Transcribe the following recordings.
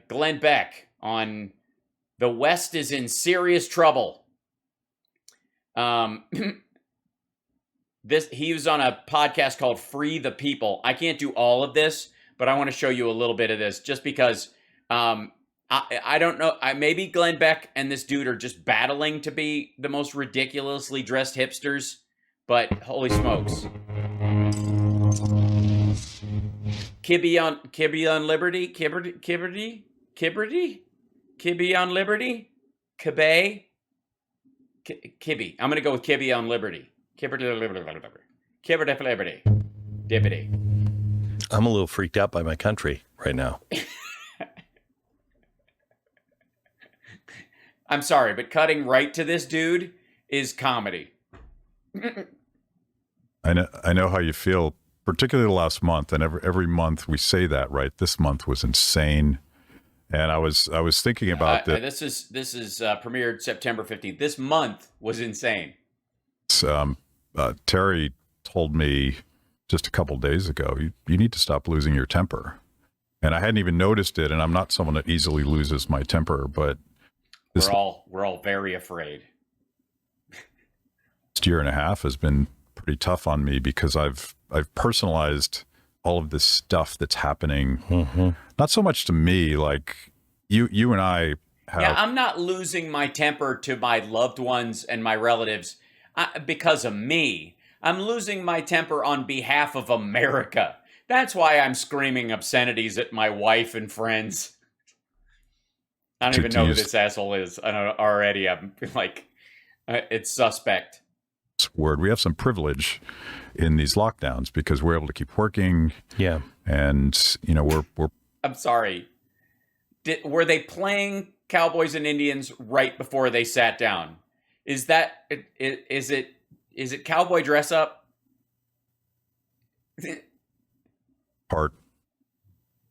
Glenn Beck on The West is in Serious Trouble. He was on a podcast called Free the People. I can't do all of this, but I want to show you a little bit of this just because I don't know. Maybe Glenn Beck and this dude are just battling to be the most ridiculously dressed hipsters, but holy smokes. Kibby on Liberty? Kibby on Liberty? Kibby. I'm going to go with Kibby on Liberty. Kibby Liberty. Dibbity. I'm a little freaked out by my country right now. I'm sorry, but cutting right to this dude is comedy. I know how you feel, particularly last month, and every month we say that, right? This month was insane, and I was thinking about this is premiered September 15th. This month was insane. Terry told me just a couple days ago, you need to stop losing your temper, and I hadn't even noticed it. And I'm not someone that easily loses my temper, but we're all very afraid. This year and a half has been pretty tough on me because I've personalized all of this stuff that's happening. Mm-hmm. Not so much to me, like you and I have. Yeah, I'm not losing my temper to my loved ones and my relatives because of me. I'm losing my temper on behalf of America. That's why I'm screaming obscenities at my wife and friends. I don't even know who this asshole is. I don't already. I'm like, it's suspect. Word. We have some privilege in these lockdowns because we're able to keep working. Yeah. And, we're I'm sorry. Were they playing Cowboys and Indians right before they sat down? Is it cowboy dress up? Part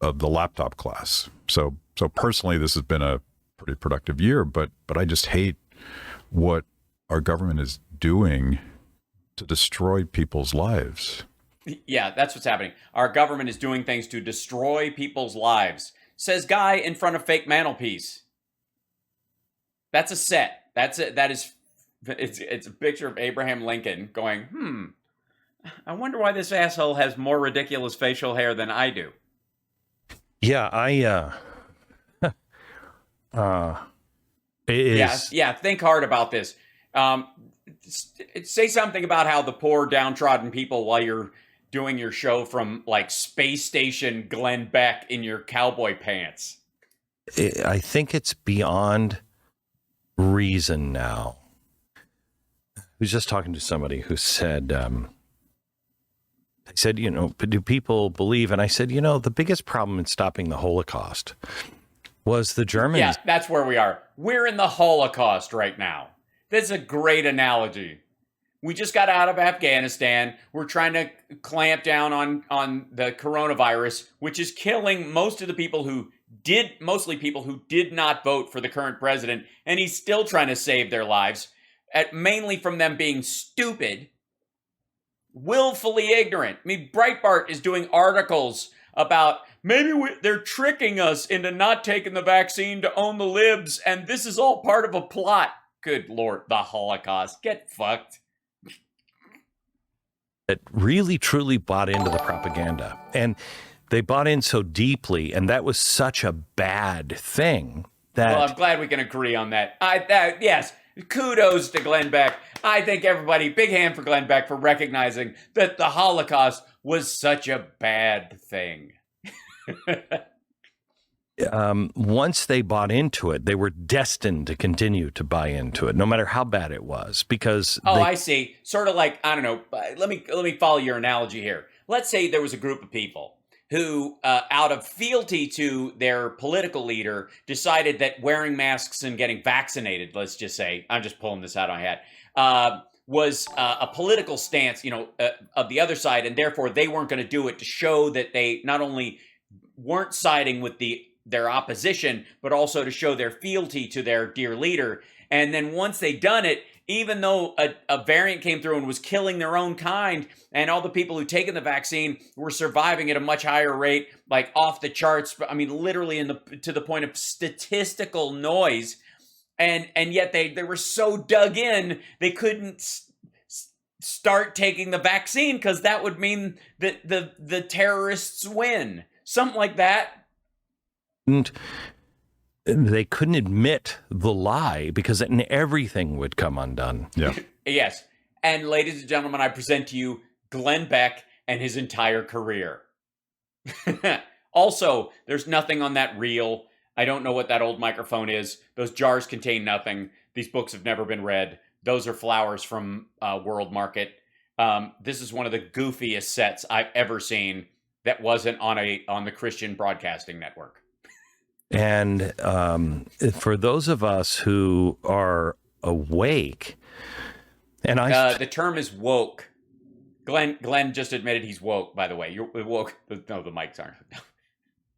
of the laptop class. So personally, this has been a pretty productive year, but I just hate what our government is doing to destroy people's lives. Yeah, that's what's happening. Our government is doing things to destroy people's lives, says guy in front of fake mantelpiece. That's a set. It's a picture of Abraham Lincoln going, I wonder why this asshole has more ridiculous facial hair than I do. Yeah, think hard about this. Say something about how the poor downtrodden people while you're doing your show from like space station Glenn Beck in your cowboy pants. I think it's beyond reason now. I was just talking to somebody who said, I said, do people believe? And I said, the biggest problem in stopping the Holocaust was the Germans. Yeah, that's where we are. We're in the Holocaust right now. That's a great analogy. We just got out of Afghanistan. We're trying to clamp down on the coronavirus, which is killing most of the people mostly people who did not vote for the current president. And he's still trying to save their lives, mainly from them being stupid, willfully ignorant. I mean, Breitbart is doing articles about maybe they're tricking us into not taking the vaccine to own the libs, and this is all part of a plot. Good Lord, the Holocaust. Get fucked. That really, truly bought into the propaganda. And they bought in so deeply, and that was such a bad thing. Well, I'm glad we can agree on that. Yes, kudos to Glenn Beck. I think everybody, big hand for Glenn Beck for recognizing that the Holocaust was such a bad thing. Once they bought into it, they were destined to continue to buy into it, no matter how bad it was, because... I see. Sort of like, I don't know, let me follow your analogy here. Let's say there was a group of people who, out of fealty to their political leader, decided that wearing masks and getting vaccinated, let's just say, I'm just pulling this out of my head, was a political stance, of the other side, and therefore they weren't going to do it to show that they not only weren't siding with their opposition, but also to show their fealty to their dear leader. And then once they done it, even though a variant came through and was killing their own kind, and all the people who taken the vaccine were surviving at a much higher rate, like off the charts. I mean, literally to the point of statistical noise. And yet they were so dug in, they couldn't start taking the vaccine because that would mean that the terrorists win. Something like that. And they couldn't admit the lie because then everything would come undone. Yeah. Yes. And ladies and gentlemen, I present to you Glenn Beck and his entire career. Also, there's nothing on that reel. I don't know what that old microphone is. Those jars contain nothing. These books have never been read. Those are flowers from World Market. This is one of the goofiest sets I've ever seen that wasn't on the Christian Broadcasting Network. And for those of us who are awake, and the term is woke. Glenn just admitted he's woke, by the way. You're woke. No, the mics aren't.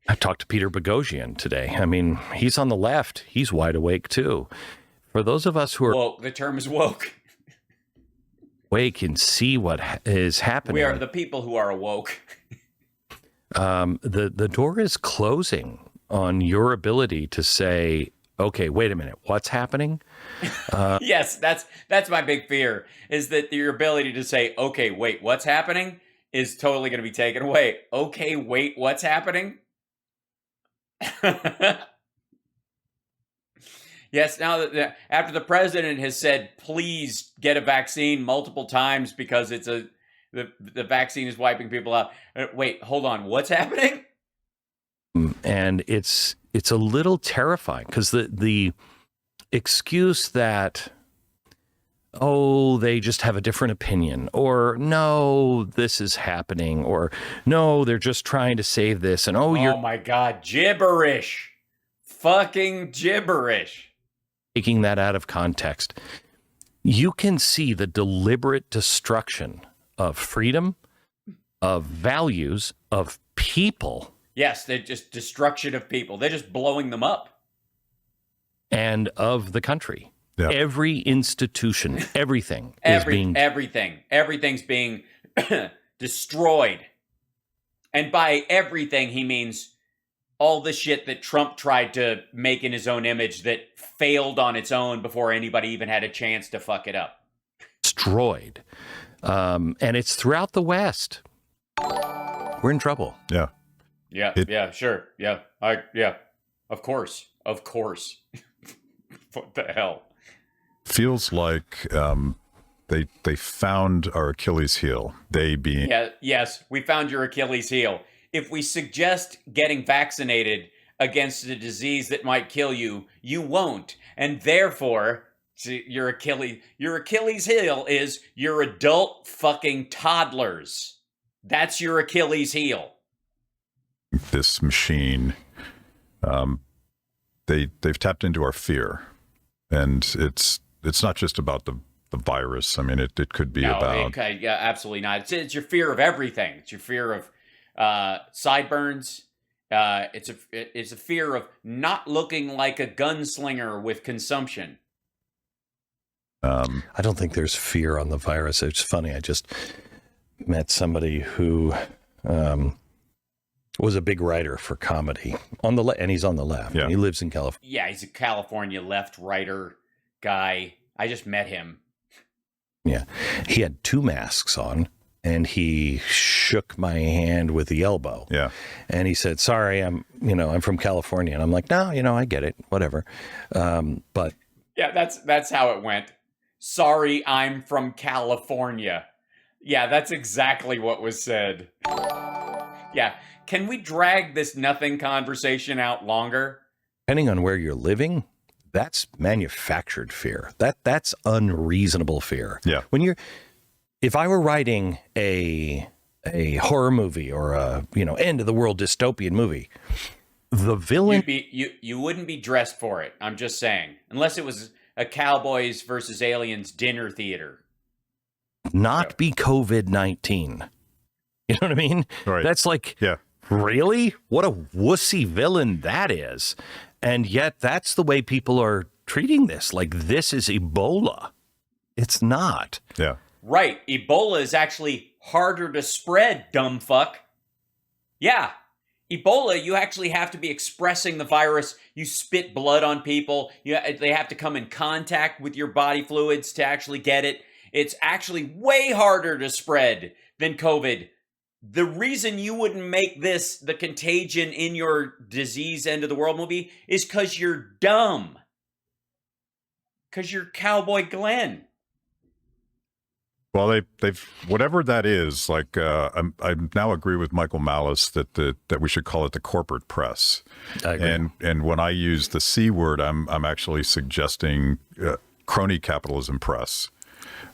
I talked to Peter Boghossian today. I mean, he's on the left. He's wide awake too. For those of us who are woke, the term is woke. Awake and see what is happening. We are the people who are awoke. The door is closing on your ability to say, okay, wait a minute, what's happening? Yes, that's my big fear, is that your ability to say, okay, wait, what's happening is totally going to be taken away. Okay, wait, what's happening? Yes, now that after the president has said, please get a vaccine multiple times because the vaccine is wiping people out. Wait, hold on, what's happening? And it's a little terrifying because the excuse that, oh, they just have a different opinion, or no, this is happening, or no, they're just trying to save this, and oh my God, gibberish, fucking gibberish. Taking that out of context, you can see the deliberate destruction of freedom, of values, of people. Yes, they're just destruction of people. They're just blowing them up. And of the country. Yep. Every institution, everything is being... Everything's being destroyed. And by everything, he means all the shit that Trump tried to make in his own image that failed on its own before anybody even had a chance to fuck it up. Destroyed. And it's throughout the West. We're in trouble. Yeah. Yeah, sure. Yeah. Of course. What the hell? Feels like they found our Achilles heel. They being... Yes, we found your Achilles heel. If we suggest getting vaccinated against a disease that might kill you, you won't. And therefore, your Achilles heel is your adult fucking toddlers. That's your Achilles heel. This machine, they've tapped into our fear, and it's not just about the virus. I mean, it could be about... Yeah, absolutely not. It's your fear of everything. It's your fear of sideburns. It's a fear of not looking like a gunslinger with consumption. I don't think there's fear on the virus. It's funny. I just met somebody who was a big writer for comedy and he's on the left. Yeah. And he lives in California. Yeah, he's a California left writer guy. I just met him. Yeah, he had 2 masks on, and he shook my hand with the elbow. Yeah, and he said, "Sorry, I'm from California," and I'm like, "No, I get it, whatever." But yeah, that's how it went. Sorry, I'm from California. Yeah, that's exactly what was said. Yeah. Can we drag this nothing conversation out longer? Depending on where you're living, that's manufactured fear. That's unreasonable fear. Yeah. If I were writing a horror movie or a end of the world dystopian movie, the villain you wouldn't be dressed for it. I'm just saying, unless it was a cowboys versus aliens dinner theater. Not be COVID-19. You know what I mean? Right. That's like, yeah. Really? What a wussy villain that is. And yet that's the way people are treating this like this is Ebola. It's not. Yeah. Right. Ebola is actually harder to spread, dumb fuck. Yeah. Ebola, you actually have to be expressing the virus. You spit blood on people. They have to come in contact with your body fluids to actually get it. It's actually way harder to spread than COVID. The reason you wouldn't make this the contagion in your disease end of the world movie is because you're dumb. Because you're Cowboy Glenn. Well, they've whatever that is. Like I now agree with Michael Malice that we should call it the corporate press. I agree. And when I use the C word, I'm actually suggesting crony capitalism press.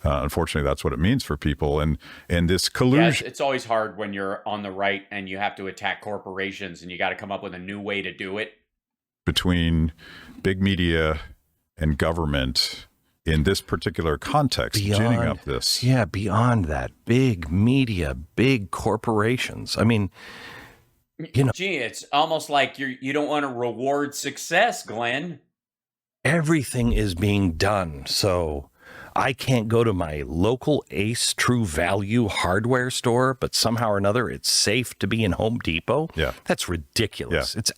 Unfortunately, that's what it means for people. And this collusion. Yes, it's always hard when you're on the right and you have to attack corporations and you got to come up with a new way to do it. Between big media and government in this particular context, ginning up this. Yeah, beyond that, big media, big corporations. I mean, Gee, it's almost like you don't want to reward success, Glenn. everything is being done. So I can't go to my local Ace True Value hardware store, but somehow or another it's safe to be in Home Depot. Yeah. That's ridiculous. Yeah. It's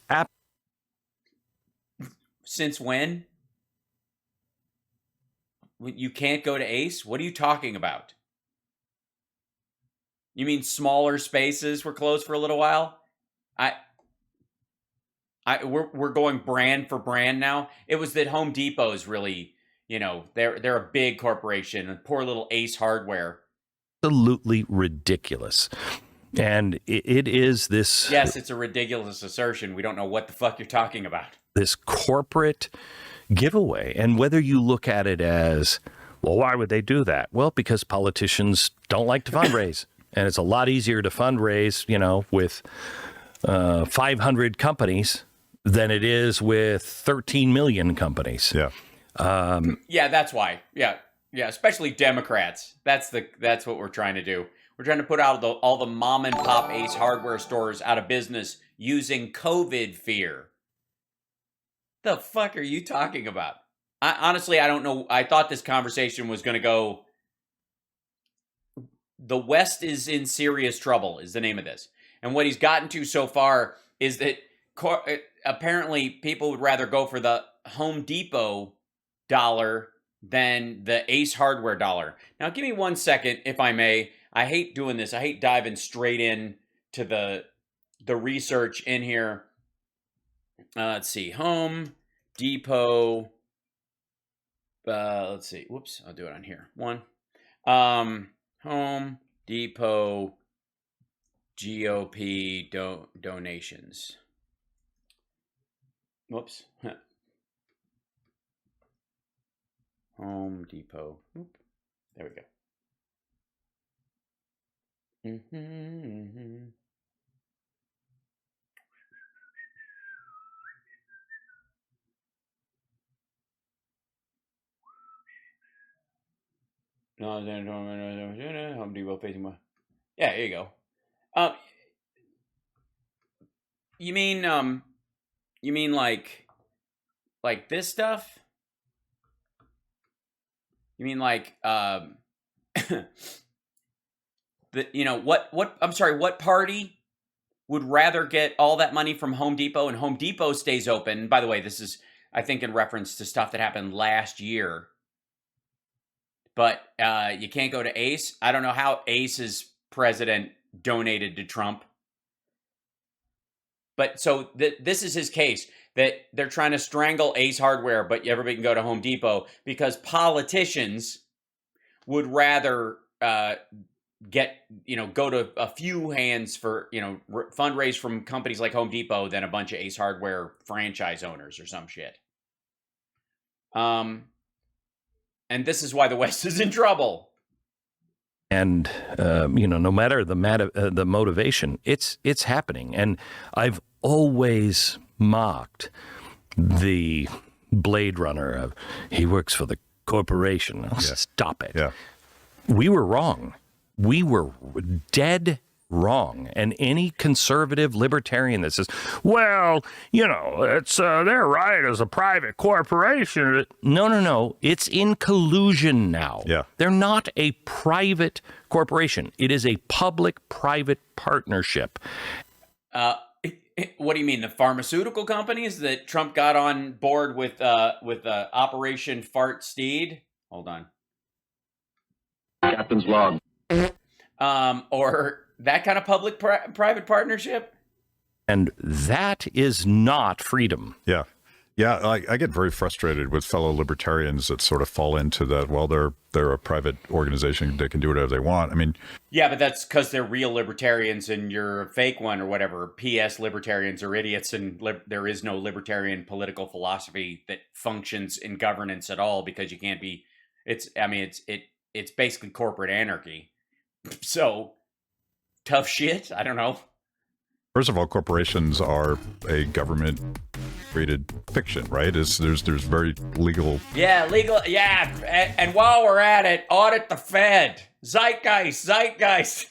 Since when? You can't go to Ace? What are you talking about? You mean smaller spaces were closed for a little while? We're going brand for brand now. It was that Home Depot is really, they're a big corporation, and poor little Ace Hardware. absolutely ridiculous. And it is this. Yes, it's a ridiculous assertion. We don't know what the fuck you're talking about. This corporate giveaway. And whether you look at it as, well, why would they do that? Well, because politicians don't like to fundraise. And it's a lot easier to fundraise, with 500 companies than it is with 13 million companies. Yeah. Yeah, that's why. Yeah, especially Democrats. That's what we're trying to do. We're trying to put out all the mom and pop Ace Hardware stores out of business using COVID fear. The fuck are you talking about? Honestly, I don't know. I thought this conversation was going to go, the West is in serious trouble is the name of this. And what he's gotten to so far is that apparently people would rather go for the Home Depot dollar than the Ace Hardware dollar. Now, give me 1 second, if I may. I hate doing this. I hate diving straight in to the research in here. Let's see. Home Depot. Let's see. Whoops. I'll do it on here. Home Depot GOP donations. Whoops. Home Depot. Oop. There we go. Home Depot facing my. Yeah, here you go. You mean like this stuff? You mean like what party would rather get all that money from Home Depot and Home Depot stays open? And by the way, this is, I think, in reference to stuff that happened last year. But you can't go to Ace. I don't know how Ace's president donated to Trump. But so this is his case, that they're trying to strangle Ace Hardware, but everybody can go to Home Depot because politicians would rather go to a few hands for, fundraise from companies like Home Depot than a bunch of Ace Hardware franchise owners or some shit. And this is why the West is in trouble. And, no matter the motivation, it's happening. And I've always mocked the Blade Runner of, he works for the corporation. Stop it. Yeah. We were wrong. We were dead wrong. And any conservative libertarian that says, well, it's their right as a private corporation. No. It's in collusion now. Yeah. They're not a private corporation. It is a public-private partnership. What do you mean? The pharmaceutical companies that Trump got on board with Operation Fart Steed? Hold on. Captain's log. Or that kind of public-private partnership? And that is not freedom. Yeah. Yeah, I get very frustrated with fellow libertarians that sort of fall into that, well, they're a private organization, they can do whatever they want. I mean... Yeah, but that's because they're real libertarians and you're a fake one or whatever. P.S. Libertarians are idiots and there is no libertarian political philosophy that functions in governance at all because you can't be... It's basically corporate anarchy. So, tough shit? I don't know. First of all, corporations are a government-created fiction, right? There's very legal... Yeah, legal. Yeah, and while we're at it, audit the Fed. Zeitgeist.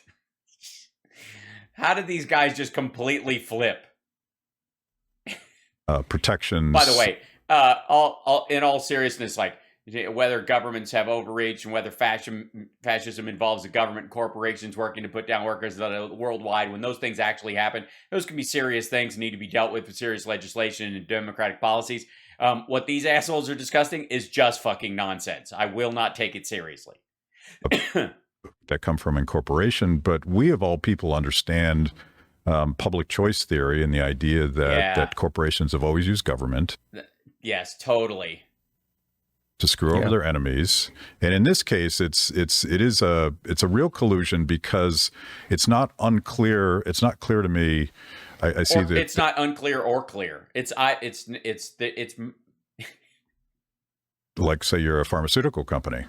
How did these guys just completely flip? Protections... By the way, in all seriousness, like, whether governments have overreach and whether fascism involves the government and corporations working to put down workers worldwide, when those things actually happen, those can be serious things and need to be dealt with serious legislation and democratic policies. What these assholes are discussing is just fucking nonsense. I will not take it seriously. That come from incorporation, but we of all people understand public choice theory and the idea that corporations have always used government. Yes, totally. To screw over their enemies, and in this case, it is a real collusion because it's not unclear. It's not clear to me. I see that it's not unclear or clear. It's like, say you're a pharmaceutical company.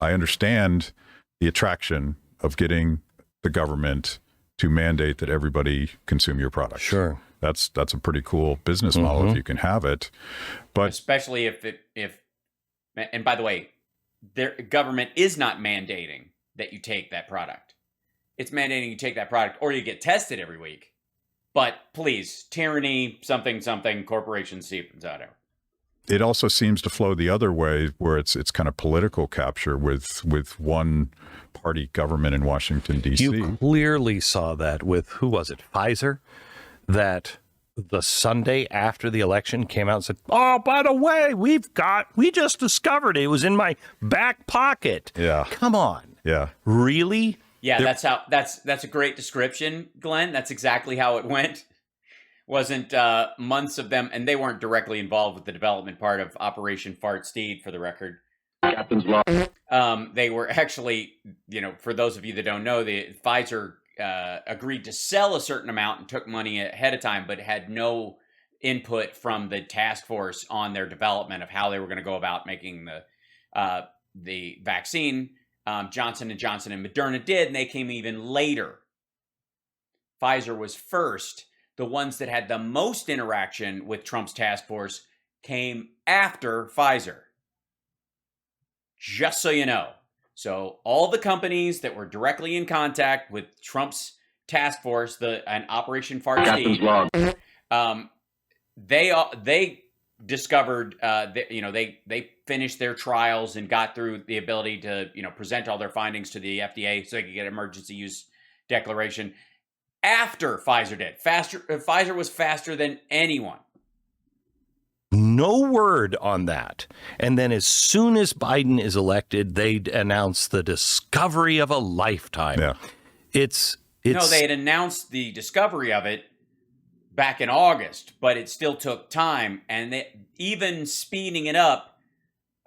I understand the attraction of getting the government to mandate that everybody consume your product. Sure, that's a pretty cool business model if you can have it, but especially if. And by the way, their government is not mandating that you take that product. It's mandating you take that product or you get tested every week. But please, tyranny, something, corporations, whatever. It also seems to flow the other way, where it's kind of political capture with one party government in Washington, D.C. You clearly saw that with, who was it, Pfizer, that the Sunday after the election came out and said, oh, by the way, we just discovered it was in my back pocket. Yeah. Come on. Yeah. Really? Yeah, that's a great description, Glenn. That's exactly how it went. Wasn't months of them, and they weren't directly involved with the development part of Operation Fart Steed, for the record. Captain's log. They were actually, for those of you that don't know, the Pfizer agreed to sell a certain amount and took money ahead of time, but had no input from the task force on their development of how they were going to go about making the vaccine. Johnson & Johnson and Moderna did, and they came even later. Pfizer was first. The ones that had the most interaction with Trump's task force came after Pfizer. Just so you know. So all the companies that were directly in contact with Trump's task force, and Operation Fart Steed, they discovered, they finished their trials and got through the ability to, present all their findings to the FDA so they could get emergency use declaration after Pfizer did. Pfizer was faster than anyone. No word on that. And then as soon as Biden is elected, they announce the discovery of a lifetime. Yeah. It's No, they had announced the discovery of it back in August, but it still took time. And even speeding it up,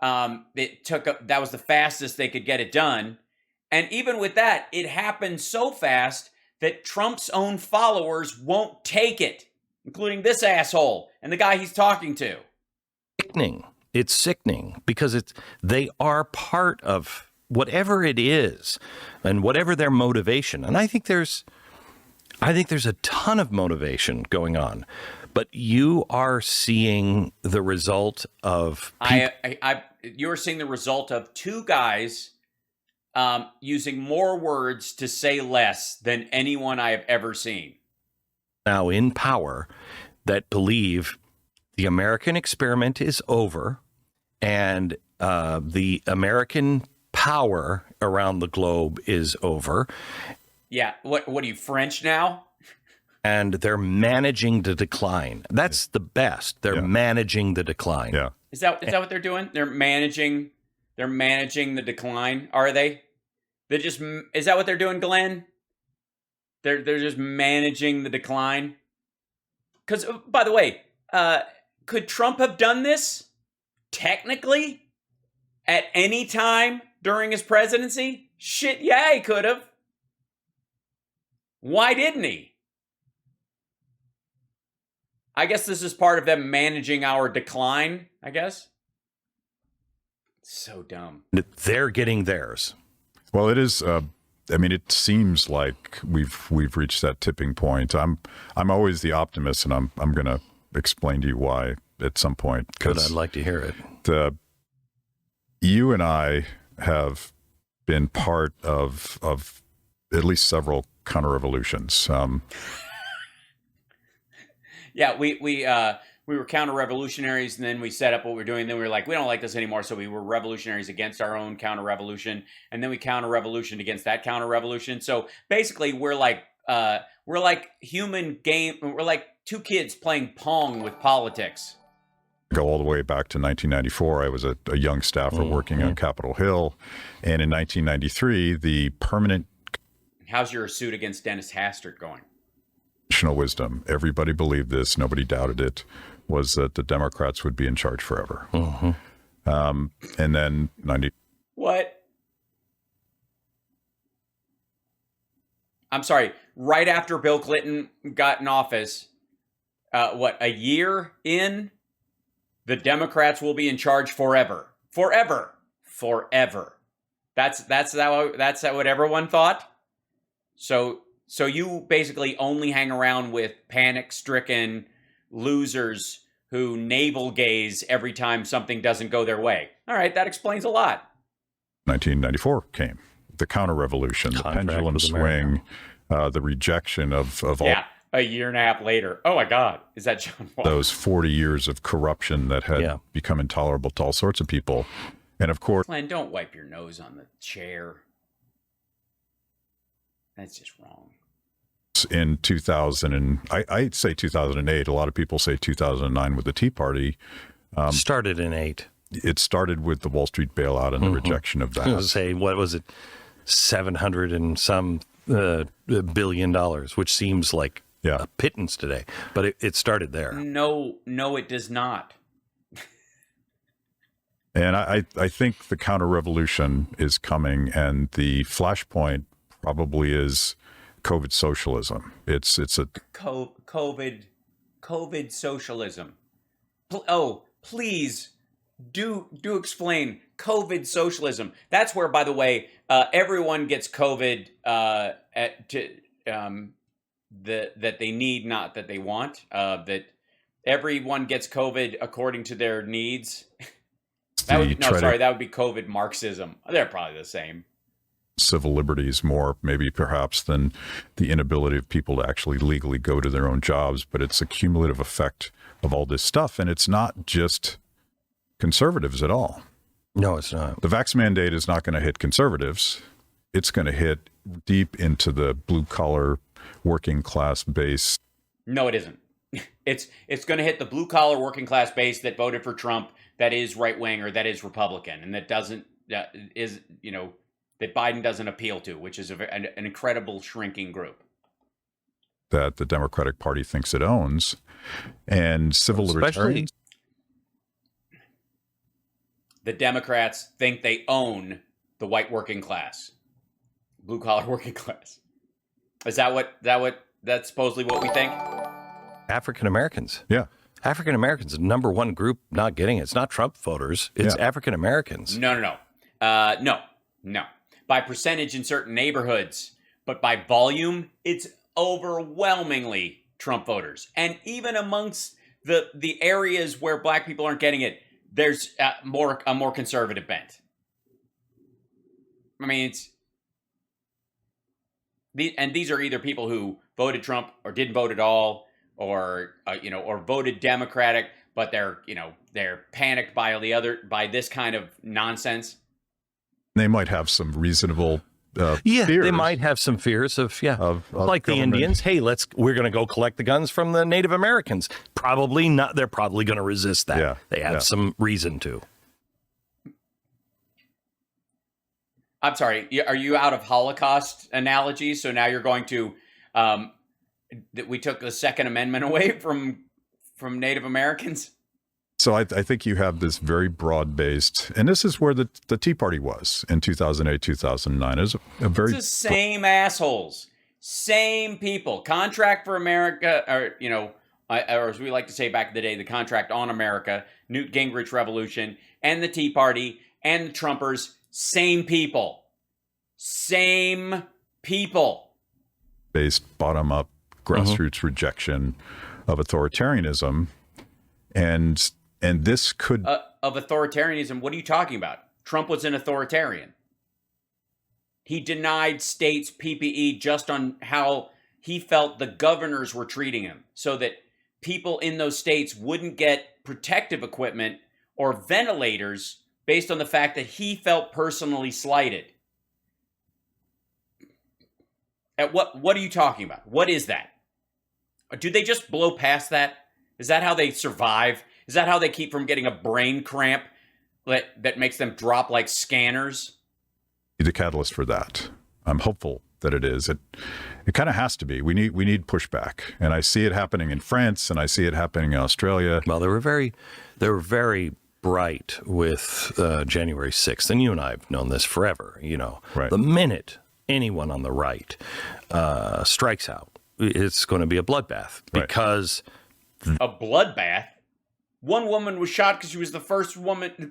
that was the fastest they could get it done. And even with that, it happened so fast that Trump's own followers won't take it, including this asshole and the guy he's talking to. Sickening. It's sickening because they are part of whatever it is and whatever their motivation. And I think there's a ton of motivation going on, but you are seeing the result of you're seeing the result of two guys using more words to say less than anyone I have ever seen. Now in power that believe the American experiment is over and the American power around the globe is over. Yeah. What are you, French now? And they're managing the decline. That's the best. They're managing the decline. Yeah. Is that what they're doing? They're managing the decline, are they? Is that what they're doing, Glenn? They're just managing the decline. Because, by the way, could Trump have done this technically at any time during his presidency? Shit, yeah, he could have. Why didn't he? I guess this is part of them managing our decline, I guess. So dumb. They're getting theirs. Well, it is. It seems like we've reached that tipping point. I'm always the optimist, and I'm going to explain to you why at some point. Good, I'd like to hear it. You and I have been part of at least several counter-revolutions. Yeah, we were counter-revolutionaries, and then we set up what we're doing. Then we were like, we don't like this anymore, so we were revolutionaries against our own counter-revolution, and then we counter-revolutioned against that counter-revolution. So basically, we're like human game. We're like two kids playing Pong with politics. Go all the way back to 1994. I was a young staffer working on Capitol Hill, and in 1993, the permanent. How's your suit against Dennis Hastert going? Conventional wisdom, everybody believed this, nobody doubted it, was that the Democrats would be in charge forever. And then 90. What? I'm sorry. Right after Bill Clinton got in office, a year in, the Democrats will be in charge forever. Forever. That's what everyone thought. So you basically only hang around with panic-stricken losers who navel gaze every time something doesn't go their way. All right, that explains a lot. 1994 came. The counter-revolution, the pendulum swing, the rejection of all. Yeah, a year and a half later. Oh my God, is that John Wall? Those 40 years of corruption that had become intolerable to all sorts of people. And of course... Glenn, don't wipe your nose on the chair. That's just wrong. In 2000, and I'd say 2008, a lot of people say 2009 with the Tea Party. Started in 8. It started with the Wall Street bailout and the rejection of that. I was say, what was it, 700 and some billion dollars, which seems like a pittance today, but it started there. No, it does not. And I think the counter-revolution is coming, and the flashpoint probably is COVID socialism. It's a COVID socialism. Please do explain COVID socialism. That's where, by the way, everyone gets COVID that they need, not that they want. That everyone gets COVID according to their needs. That would be COVID Marxism. They're probably the same. Civil liberties more, maybe perhaps, than the inability of people to actually legally go to their own jobs. But it's a cumulative effect of all this stuff. And it's not just conservatives at all. No, it's not. The vax mandate is not going to hit conservatives. It's going to hit deep into the blue collar, working class base. No, it isn't. It's going to hit the blue collar, working class base that voted for Trump, that is right wing or that is Republican, and that doesn't that Biden doesn't appeal to, which is an incredible shrinking group that the Democratic Party thinks it owns, and civil libertarians. The Democrats think they own the white working class, blue collar working class. Is that's supposedly what we think? African Americans. Yeah. African Americans, the number one group not getting it. It's not Trump voters. It's African Americans. No. By percentage in certain neighborhoods, but by volume, it's overwhelmingly Trump voters. And even amongst the areas where black people aren't getting it, there's a more conservative bent. I mean, these are either people who voted Trump or didn't vote at all, or or voted Democratic, but they're panicked by this kind of nonsense. They might have some reasonable Yeah, fears they might have some fears of like the government. Indians. Hey, we're going to go collect the guns from the Native Americans. Probably not. They're probably going to resist that. Yeah, they have some reason to. I'm sorry. Are you out of Holocaust analogies? So now you're going to that we took the Second Amendment away from Native Americans? So I think you have this very broad-based, and this is where the Tea Party was in 2008, 2009. It was a very It's the same assholes, same people. Contract for America, or or as we like to say back in the day, the Contract on America, Newt Gingrich Revolution, and the Tea Party, and the Trumpers, same people. Same people. based bottom-up grassroots rejection of authoritarianism, and this could Of authoritarianism, what are you talking about? Trump was an authoritarian. He denied states PPE just on how he felt the governors were treating him, so that people in those states wouldn't get protective equipment or ventilators based on the fact that he felt personally slighted. What are you talking about? What is that? Do they just blow past that? Is that how they survive? Is that how they keep from getting a brain cramp that makes them drop like scanners? be the catalyst for that. I'm hopeful that it is. It kind of has to be. We need pushback, and I see it happening in France, and I see it happening in Australia. Well, they were very bright with January 6th, and you and I have known this forever. Right. The minute anyone on the right strikes out, it's going to be a bloodbath because A bloodbath? One woman was shot because she was the first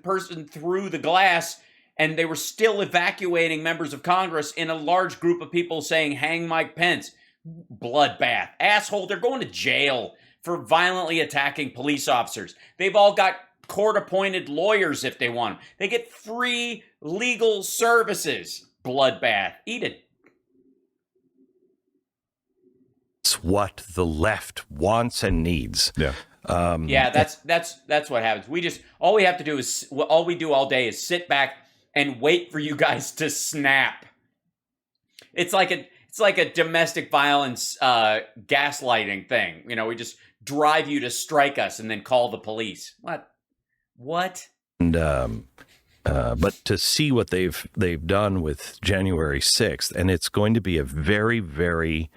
person through the glass, and they were still evacuating members of Congress in a large group of people saying, "Hang Mike Pence." Bloodbath. Asshole, they're going to jail for violently attacking police officers. They've all got court-appointed lawyers if they want them. They get free legal services. Bloodbath. Eat it. it's what the left wants and needs. Yeah. Yeah, that's what happens. All we have to do is all we do all day is sit back and wait for you guys to snap. It's like a domestic violence gaslighting thing. We just drive you to strike us and then call the police. What? And but to see what they've done with January 6th, and it's going to be a very, very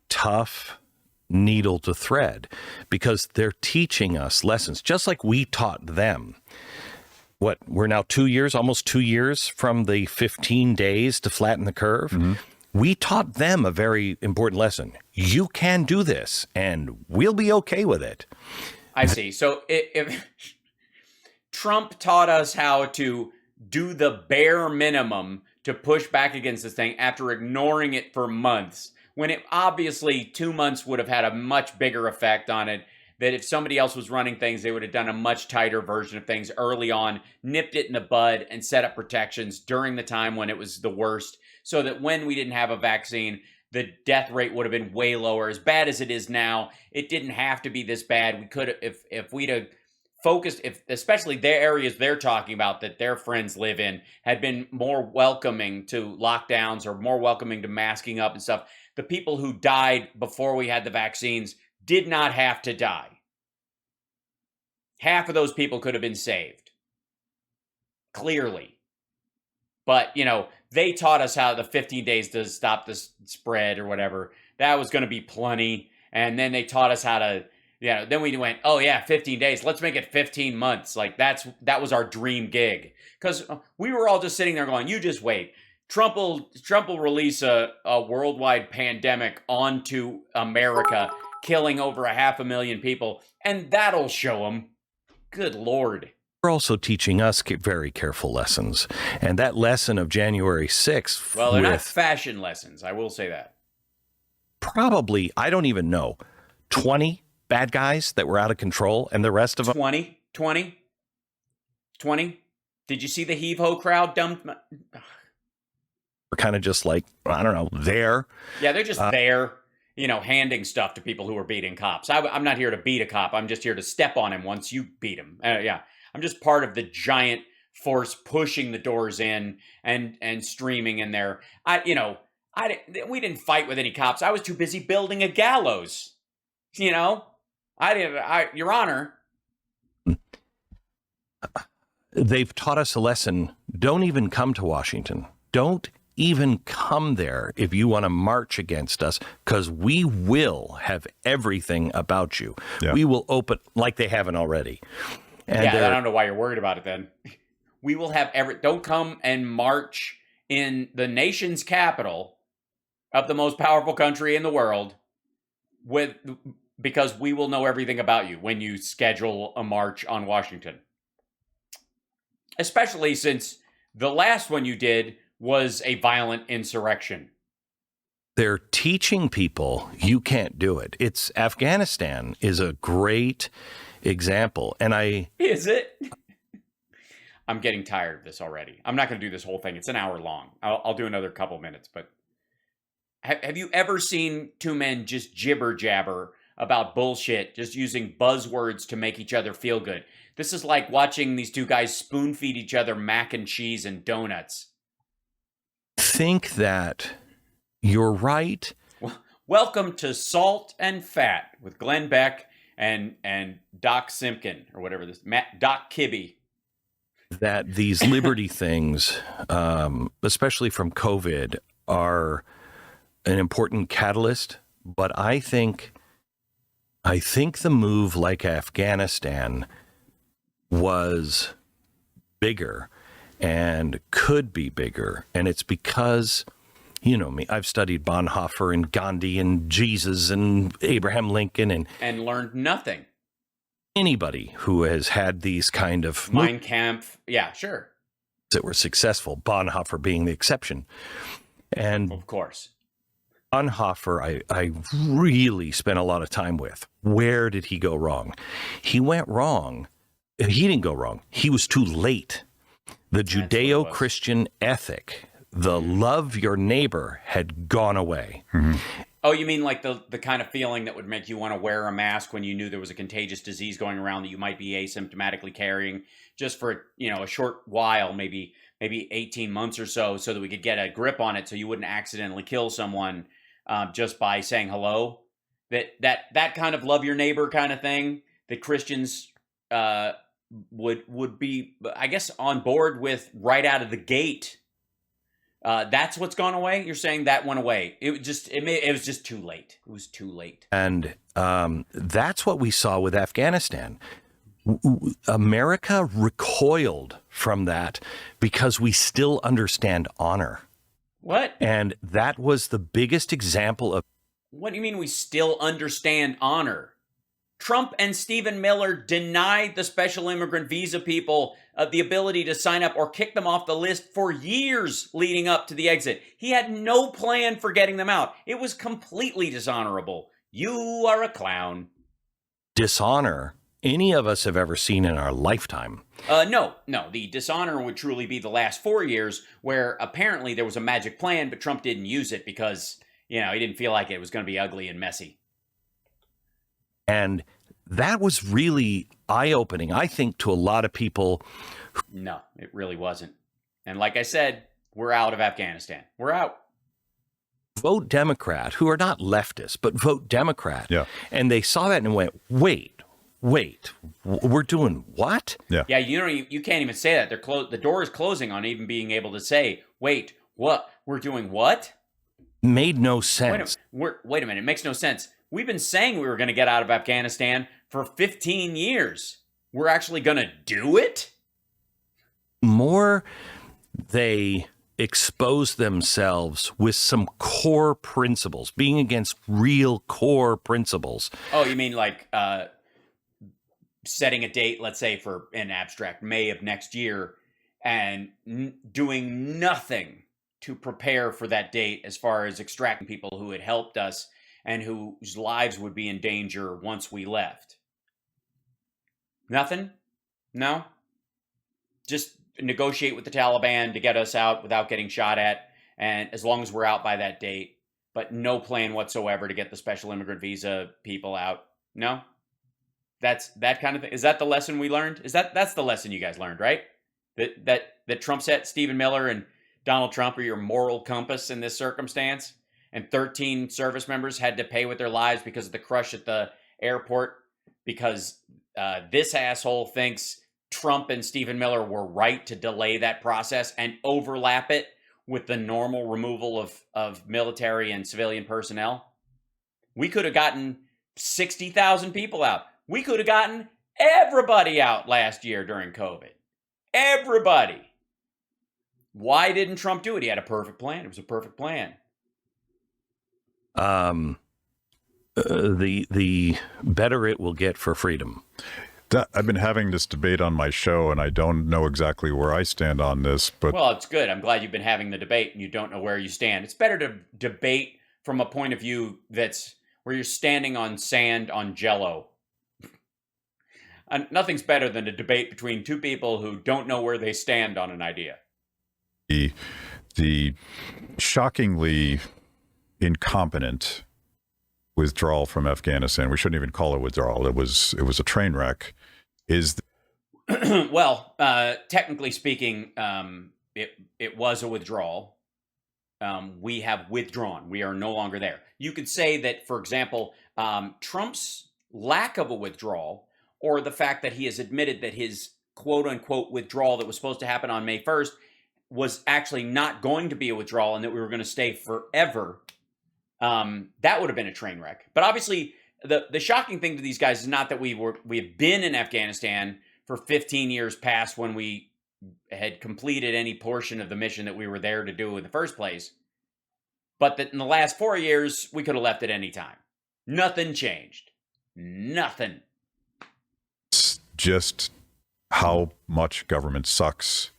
tough needle to thread, because they're teaching us lessons just like we taught them. We're now almost 2 years from the 15 days to flatten the curve. Mm-hmm. We taught them a very important lesson. You can do this, and we'll be okay with it. I see. So if Trump taught us how to do the bare minimum to push back against this thing after ignoring it for months, when it obviously 2 months would have had a much bigger effect on it, that if somebody else was running things, they would have done a much tighter version of things early on, nipped it in the bud, and set up protections during the time when it was the worst, so that when we didn't have a vaccine, the death rate would have been way lower. As bad as it is now, it didn't have to be this bad. We could have, if we'd have focused, especially their areas they're talking about that their friends live in, had been more welcoming to lockdowns or more welcoming to masking up and stuff. The people who died before we had the vaccines did not have to die. Half of those people could have been saved. Clearly. But, they taught us how the 15 days to stop the spread or whatever. That was going to be plenty. And then they taught us how to, then we went, 15 days. Let's make it 15 months. Like that was our dream gig. Because we were all just sitting there going, you just wait. Trump will release a worldwide pandemic onto America, killing over 500,000 people, and that'll show him. Good Lord. They're also teaching us very careful lessons. And that lesson of January 6th. Well, they're not fashion lessons. I will say that. Probably, I don't even know, 20 bad guys that were out of control, and the rest of them. 20? Did you see the heave-ho crowd dumped? We're kind of just like, I don't know, there. Yeah, they're just there, handing stuff to people who are beating cops. I'm not here to beat a cop. I'm just here to step on him once you beat him. Yeah, I'm just part of the giant force pushing the doors in and streaming in there. We didn't fight with any cops. I was too busy building a gallows. Your Honor. They've taught us a lesson. Don't even come to Washington. Don't even come there if you want to march against us, because we will have everything about you. Yeah. We will open, like they haven't already. And I don't know why you're worried about it then. We will have don't come and march in the nation's capital of the most powerful country in the world because we will know everything about you when you schedule a march on Washington. Especially since the last one you did was a violent insurrection. They're teaching people you can't do it. Afghanistan is a great example. Is it? I'm getting tired of this already. I'm not going to do this whole thing. It's an hour long. I'll do another couple minutes. But have you ever seen two men just jibber jabber about bullshit, just using buzzwords to make each other feel good? This is like watching these two guys spoon feed each other mac and cheese and donuts. Think that you're right. Welcome to Salt and Fat with Glenn Beck and Doc Simpkin, or whatever Doc Kibbe. That these liberty things, especially from COVID, are an important catalyst. But I think the move like Afghanistan was bigger and could be bigger. And it's because, you know me, I've studied Bonhoeffer and Gandhi and Jesus and Abraham Lincoln and learned nothing. Anybody who has had these kind of Mein Kampf, yeah, sure, that were successful, Bonhoeffer being the exception. And of course, Bonhoeffer, I really spent a lot of time with. Where did he go wrong? He went wrong. He didn't go wrong. He was too late. The Judeo-Christian ethic, the love your neighbor, had gone away. Mm-hmm. Oh, you mean like the kind of feeling that would make you want to wear a mask when you knew there was a contagious disease going around that you might be asymptomatically carrying, just for, a short while, maybe 18 months or so that we could get a grip on it so you wouldn't accidentally kill someone just by saying hello? That kind of love your neighbor kind of thing that Christians would be, I guess, on board with right out of the gate. That's what's gone away. You're saying that went away. It was just too late. It was too late. And that's what we saw with Afghanistan. America recoiled from that because we still understand honor. What? And that was the biggest example of. What do you mean we still understand honor? Trump and Stephen Miller denied the special immigrant visa people the ability to sign up or kick them off the list for years leading up to the exit. He had no plan for getting them out. It was completely dishonorable. You are a clown. Dishonor any of us have ever seen in our lifetime. No. The dishonor would truly be the last 4 years where apparently there was a magic plan, but Trump didn't use it because, he didn't feel like it was going to be ugly and messy. And that was really eye-opening, I think, to a lot of people. No, it really wasn't. And like I said, we're out of Afghanistan. We're out. Vote Democrat, who are not leftists, but vote Democrat. Yeah. And they saw that and went, wait, we're doing what? Yeah. Yeah, you can't even say that. The door is closing on even being able to say, wait, what? We're doing what? Made no sense. Wait a minute. It makes no sense. We've been saying we were going to get out of Afghanistan for 15 years. We're actually going to do it? More they expose themselves with some core principles, being against real core principles. Oh, you mean like setting a date, let's say for an abstract May of next year, and doing nothing to prepare for that date as far as extracting people who had helped us and whose lives would be in danger once we left. Nothing? No? Just negotiate with the Taliban to get us out without getting shot at and as long as we're out by that date, but no plan whatsoever to get the special immigrant visa people out. No, that's that kind of thing. Is that the lesson we learned? That's the lesson you guys learned, right? That Trump set Stephen Miller and Donald Trump are your moral compass in this circumstance, and 13 service members had to pay with their lives because of the crush at the airport because this asshole thinks Trump and Stephen Miller were right to delay that process and overlap it with the normal removal of military and civilian personnel. We could have gotten 60,000 people out. We could have gotten everybody out last year during COVID. Everybody. Why didn't Trump do it? He had a perfect plan. It was a perfect plan. The better it will get for freedom. I've been having this debate on my show, and I don't know exactly where I stand on this. But well, it's good. I'm glad you've been having the debate, and you don't know where you stand. It's better to debate from a point of view that's where you're standing on sand on Jell-O. Nothing's better than a debate between two people who don't know where they stand on an idea. The shockingly incompetent withdrawal from Afghanistan, we shouldn't even call it withdrawal. It was a train wreck. Well, technically speaking, it was a withdrawal. We have withdrawn. We are no longer there. You could say that, for example, Trump's lack of a withdrawal, or the fact that he has admitted that his quote-unquote withdrawal that was supposed to happen on May 1st was actually not going to be a withdrawal and that we were going to stay forever, that would have been a train wreck. But obviously, the shocking thing to these guys is not that we have been in Afghanistan for 15 years past when we had completed any portion of the mission that we were there to do in the first place, but that in the last 4 years, we could have left at any time. Nothing changed. Nothing. It's just how much government sucks,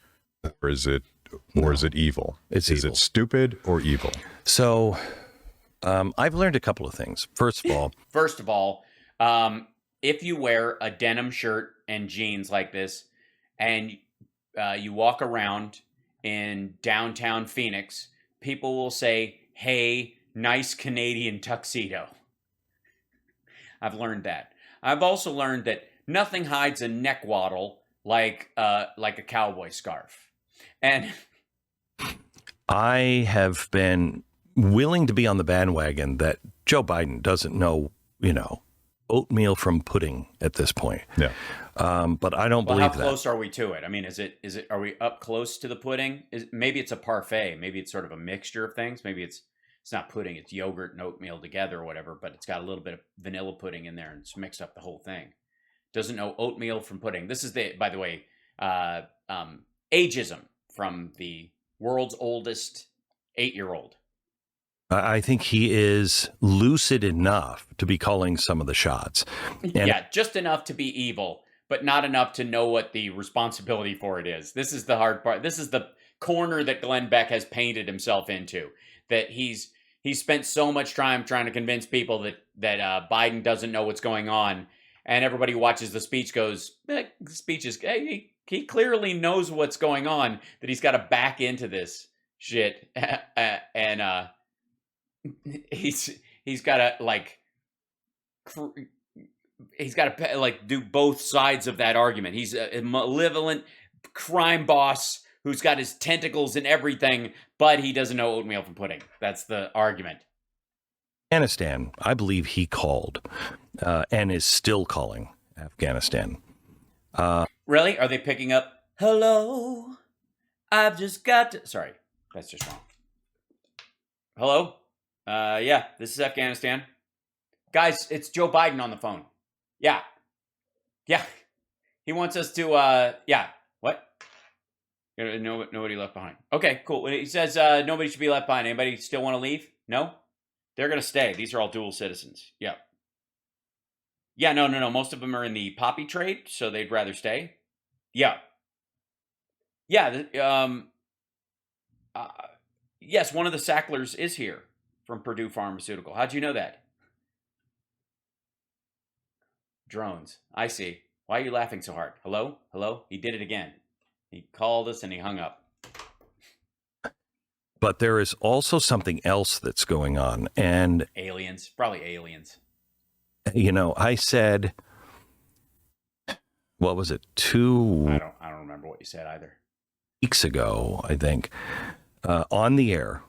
or is it evil? It's evil. Is it stupid or evil? So I've learned a couple of things. First of all, if you wear a denim shirt and jeans like this, and you walk around in downtown Phoenix, people will say, "Hey, nice Canadian tuxedo." I've learned that. I've also learned that nothing hides a neck waddle like a cowboy scarf. And I have been willing to be on the bandwagon that Joe Biden doesn't know, oatmeal from pudding at this point. Yeah. But I don't believe that. How close are we to it? I mean, are we up close to the pudding? Maybe it's a parfait. Maybe it's sort of a mixture of things. Maybe it's not pudding. It's yogurt and oatmeal together or whatever, but it's got a little bit of vanilla pudding in there and it's mixed up the whole thing. Doesn't know oatmeal from pudding. This is by the way, ageism from the world's oldest 8-year-old. I think he is lucid enough to be calling some of the shots. Yeah, just enough to be evil, but not enough to know what the responsibility for it is. This is the hard part. This is the corner that Glenn Beck has painted himself into, that he's spent so much time trying to convince people that Biden doesn't know what's going on, and everybody watches the speech goes, speech is, he clearly knows what's going on, that he's got to back into this shit, and he's got to do both sides of that argument. He's a malevolent crime boss who's got his tentacles in everything, but he doesn't know oatmeal from pudding. That's the argument. Afghanistan, I believe he called and is still calling Afghanistan. Really? Are they picking up, "Hello, I've just got to..." Sorry, that's just wrong. Hello? Yeah, this is Afghanistan. Guys, it's Joe Biden on the phone. Yeah. He wants us to, yeah. What? Nobody left behind. Okay, cool. He says nobody should be left behind. Anybody still want to leave? No? They're going to stay. These are all dual citizens. Yeah. Yeah, no. Most of them are in the poppy trade, so they'd rather stay. Yeah. Yeah. Yes, one of the Sacklers is here from Purdue Pharmaceutical. How'd you know that? Drones. I see. Why are you laughing so hard? Hello? He did it again. He called us and he hung up. But there is also something else that's going on. And, Aliens, probably aliens. I said, what was it? I don't remember what you said either. Weeks ago, I think, on the air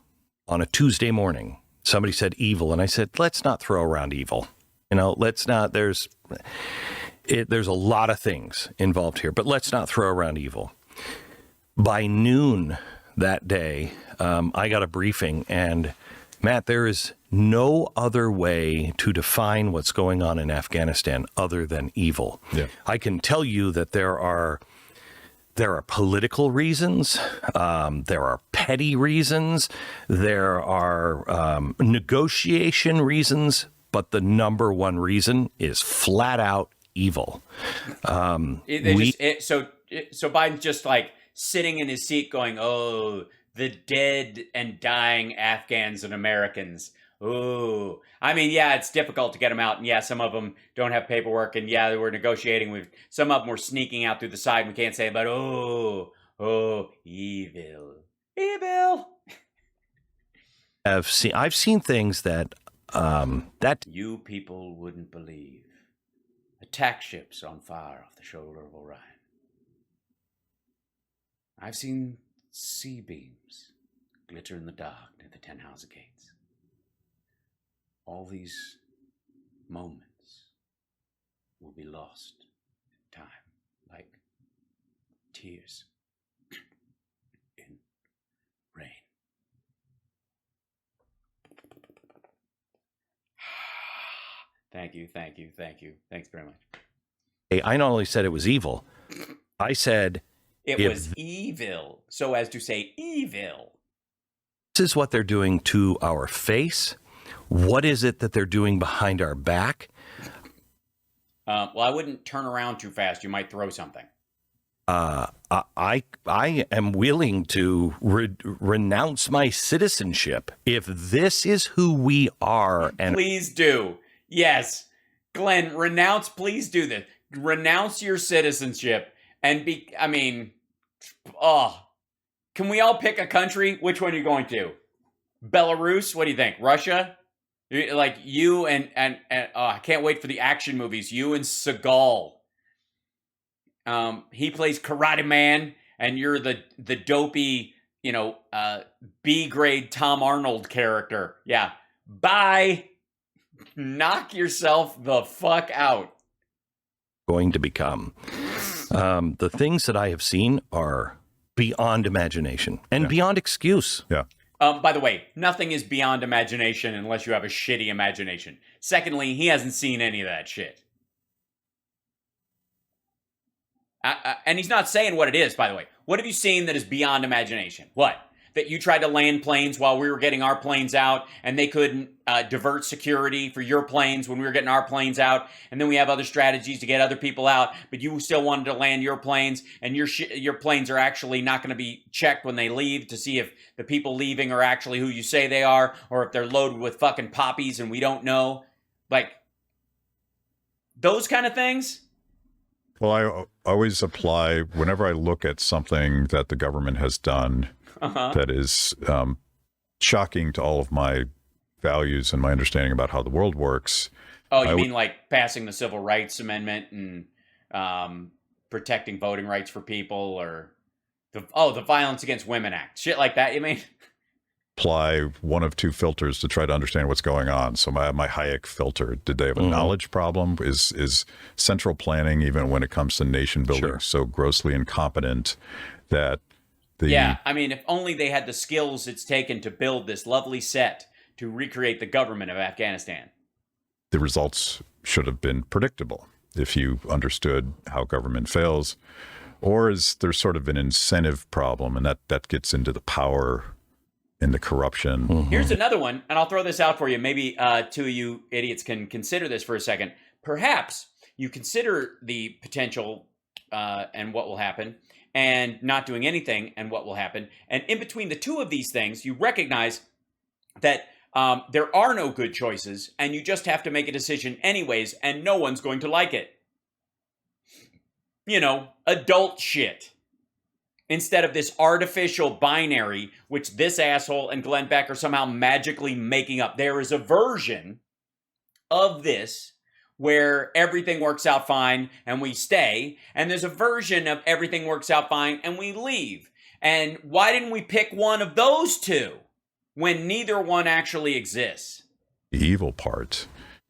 on a Tuesday morning, somebody said evil. And I said, let's not throw around evil. Let's not, there's a lot of things involved here, but let's not throw around evil. By noon that day, I got a briefing, and Matt, there is no other way to define what's going on in Afghanistan other than evil. Yeah. I can tell you that there are political reasons, there are petty reasons, there are negotiation reasons, but the number one reason is flat out evil. So Biden's just like sitting in his seat going, oh, the dead and dying Afghans and Americans. Oh, I mean, yeah, it's difficult to get them out. And yeah, some of them don't have paperwork. And yeah, we're negotiating with some of them were sneaking out through the side. We can't say, but oh, evil. I've seen things that you people wouldn't believe. Attack ships on fire off the shoulder of Orion. I've seen sea beams glitter in the dark near the 10 Hauser gates. All these moments will be lost in time, like tears in rain. Thank you. Thanks very much. Hey, I not only said it was evil, I said it was evil, so as to say evil. This is what they're doing to our face. What is it that they're doing behind our back? Well, I wouldn't turn around too fast. You might throw something. I am willing to renounce my citizenship if this is who we are. And please do. Yes. Glenn, renounce, please do this. Renounce your citizenship and can we all pick a country? Which one are you going to? Belarus? What do you think? Russia? Like you and I can't wait for the action movies. You and Seagal. He plays Karate Man, and you're the dopey, B-grade Tom Arnold character. Yeah. Bye. Knock yourself the fuck out. Going to become. The things that I have seen are beyond imagination and beyond excuse. Yeah. By the way, nothing is beyond imagination unless you have a shitty imagination. Secondly, he hasn't seen any of that shit. And he's not saying what it is, by the way. What have you seen that is beyond imagination? What? That you tried to land planes while we were getting our planes out, and they couldn't divert security for your planes when we were getting our planes out, and then we have other strategies to get other people out, but you still wanted to land your planes, and your planes are actually not going to be checked when they leave to see if the people leaving are actually who you say they are, or if they're loaded with fucking poppies and we don't know. Like, those kind of things. Well, I always apply, whenever I look at something that the government has done that is shocking to all of my values and my understanding about how the world works. Oh, you mean like passing the Civil Rights Amendment and protecting voting rights for people, or the Violence Against Women Act, shit like that, you mean? Apply one of two filters to try to understand what's going on. So my Hayek filter, did they have a knowledge problem? Is central planning, even when it comes to nation building, so grossly incompetent that I mean, if only they had the skills it's taken to build this lovely set to recreate the government of Afghanistan. The results should have been predictable if you understood how government fails. Or is there sort of an incentive problem, and that gets into the power and the corruption? Here's another one, and I'll throw this out for you. Maybe two of you idiots can consider this for a second. Perhaps you consider the potential and what will happen, and not doing anything and what will happen. And in between the two of these things, you recognize that there are no good choices, and you just have to make a decision anyways, and no one's going to like it. Adult shit. instead of this artificial binary, which this asshole and Glenn Beck are somehow magically making up. There is a version of this where everything works out fine and we stay, and there's a version of everything works out fine and we leave. And why didn't we pick one of those two when neither one actually exists? The evil part.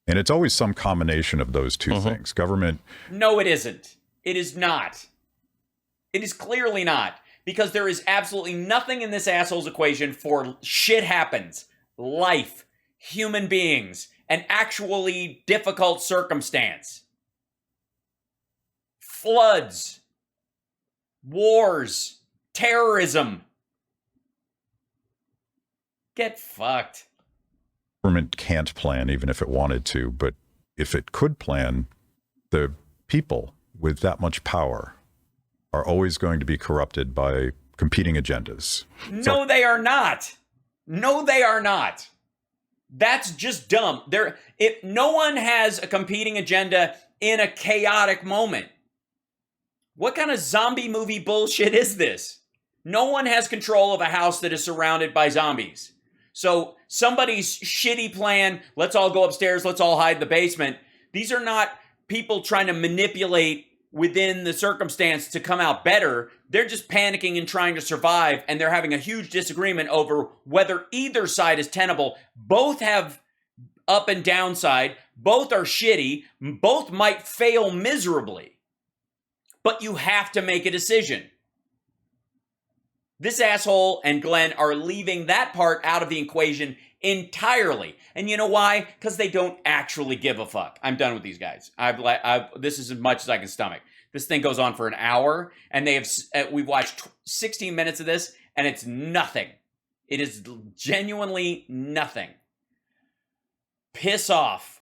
And it's always some combination of those two things. Government. No, it isn't. It is not. It is clearly not. Because there is absolutely nothing in this asshole's equation for shit happens. Life, human beings, an actually difficult circumstance. Floods, wars, terrorism. Get fucked. Government can't plan even if it wanted to, but if it could plan, the people with that much power are always going to be corrupted by competing agendas. No, they are not. No, they are not. That's just dumb. If no one has a competing agenda in a chaotic moment. What kind of zombie movie bullshit is this? No one has control of a house that is surrounded by zombies. So somebody's shitty plan, let's all go upstairs, let's all hide in the basement. These are not people trying to manipulate within the circumstance to come out better. They're just panicking and trying to survive, and they're having a huge disagreement over whether either side is tenable. Both have up and downside. Both are shitty. Both might fail miserably. But you have to make a decision. This asshole and Glenn are leaving that part out of the equation entirely. And you know why? Because they don't actually give a fuck. I'm done with these guys. This is as much as I can stomach. This thing goes on for an hour, and we've watched 16 minutes of this, and it's nothing. It is genuinely nothing. Piss off.